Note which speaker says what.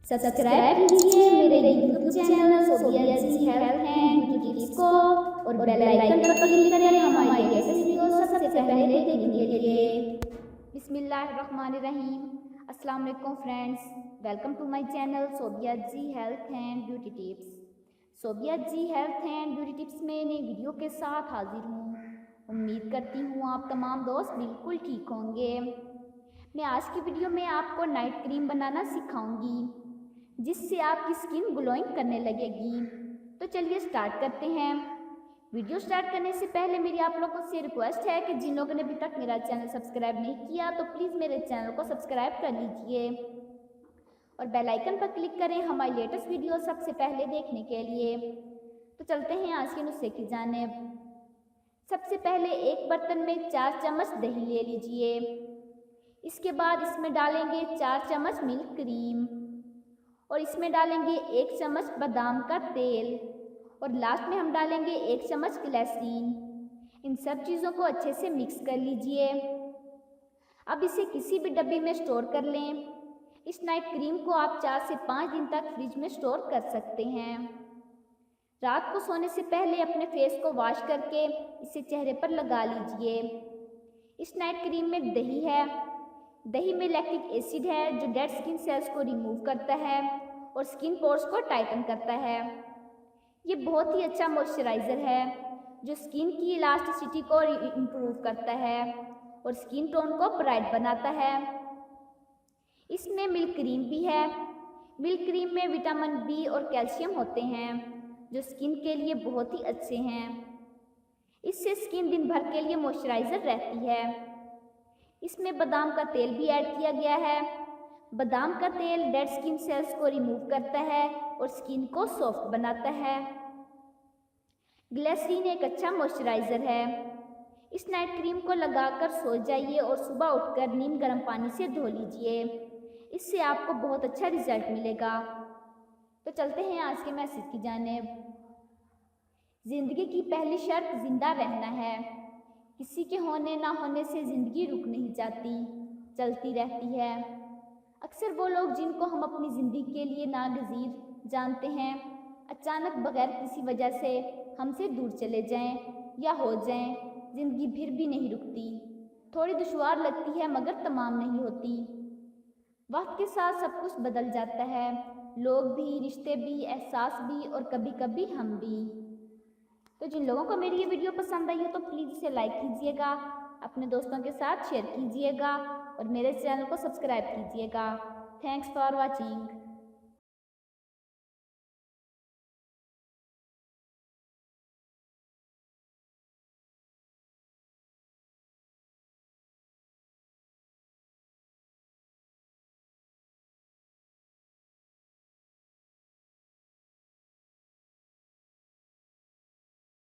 Speaker 1: Subscribe कीजिए मेरे YouTube channel Sobia ji health and beauty tips को और बेल आइकन पर क्लिक करें हमारी लेटेस्ट वीडियो सबसे पहले देखने के लिए। बिस्मिल्लाहिर्रहमानिर्रहीम। अस्सलाम वालेकुम friends, welcome to my channel Sobia ji health and beauty tips. Sobia ji health and beauty tips में नई वीडियो के साथ हाजिर हूँ। उम्मीद करती हूँ आप तमाम दोस्त बिल्कुल ठीक होंगे। मैं आज की वीडियो में आपको नाइट क्रीम बनाना सिखाऊंगी जिससे आपकी स्किन ग्लोइंग करने लगेगी। तो चलिए स्टार्ट करते हैं। वीडियो स्टार्ट करने से पहले मेरी आप लोगों से रिक्वेस्ट है कि जिन लोगों ने अभी तक मेरा चैनल सब्सक्राइब नहीं किया तो प्लीज़ मेरे चैनल को सब्सक्राइब कर लीजिए और बेल आइकन पर क्लिक करें हमारी लेटेस्ट वीडियो सबसे पहले देखने के लिए। तो चलते हैं आज के नुस्खे की जानिब। सबसे पहले एक बर्तन में 4 चम्मच दही ले लीजिए। इसके बाद इसमें डालेंगे 4 चम्मच मिल्क क्रीम और इसमें डालेंगे 1 चम्मच बादाम का तेल और लास्ट में हम डालेंगे 1 चम्मच ग्लिसरीन। इन सब चीज़ों को अच्छे से मिक्स कर लीजिए। अब इसे किसी भी डब्बी में स्टोर कर लें। इस नाइट क्रीम को आप 4 से 5 दिन तक फ्रिज में स्टोर कर सकते हैं। रात को सोने से पहले अपने फेस को वॉश करके इसे चेहरे पर लगा लीजिए। इस नाइट क्रीम में दही है। दही में लैक्टिक एसिड है जो डेड स्किन सेल्स को रिमूव करता है और स्किन पोर्स को टाइटन करता है। ये बहुत ही अच्छा मॉइस्चराइज़र है जो स्किन की इलास्टिसिटी को इम्प्रूव करता है और स्किन टोन को ब्राइट बनाता है। इसमें मिल्क क्रीम भी है। मिल्क क्रीम में विटामिन बी और कैल्शियम होते हैं जो स्किन के लिए बहुत ही अच्छे हैं। इससे स्किन दिन भर के लिए मॉइस्चराइज़र रहती है। इसमें बादाम का तेल भी ऐड किया गया है। बादाम का तेल डेड स्किन सेल्स को रिमूव करता है और स्किन को सॉफ्ट बनाता है। ग्लिसरीन एक अच्छा मॉइस्चराइज़र है। इस नाइट क्रीम को लगाकर सो जाइए और सुबह उठकर नीम गर्म पानी से धो लीजिए। इससे आपको बहुत अच्छा रिजल्ट मिलेगा। तो चलते हैं आज के मैसेज की जानिब। ज़िंदगी की पहली शर्त जिंदा रहना है। किसी के होने ना होने से ज़िंदगी रुक नहीं जाती, चलती रहती है। अक्सर वो लोग जिनको हम अपनी ज़िंदगी के लिए नागज़ीर जानते हैं अचानक बगैर किसी वजह से हमसे दूर चले जाएं या हो जाएं। ज़िंदगी फिर भी नहीं रुकती, थोड़ी दुश्वार लगती है मगर तमाम नहीं होती। वक्त के साथ सब कुछ बदल जाता है, लोग भी, रिश्ते भी, एहसास भी और कभी कभी हम भी। तो जिन लोगों को मेरी ये वीडियो पसंद आई हो तो प्लीज़ इसे लाइक कीजिएगा, अपने दोस्तों के साथ शेयर कीजिएगा और मेरे चैनल को सब्सक्राइब कीजिएगा। Thanks for watching.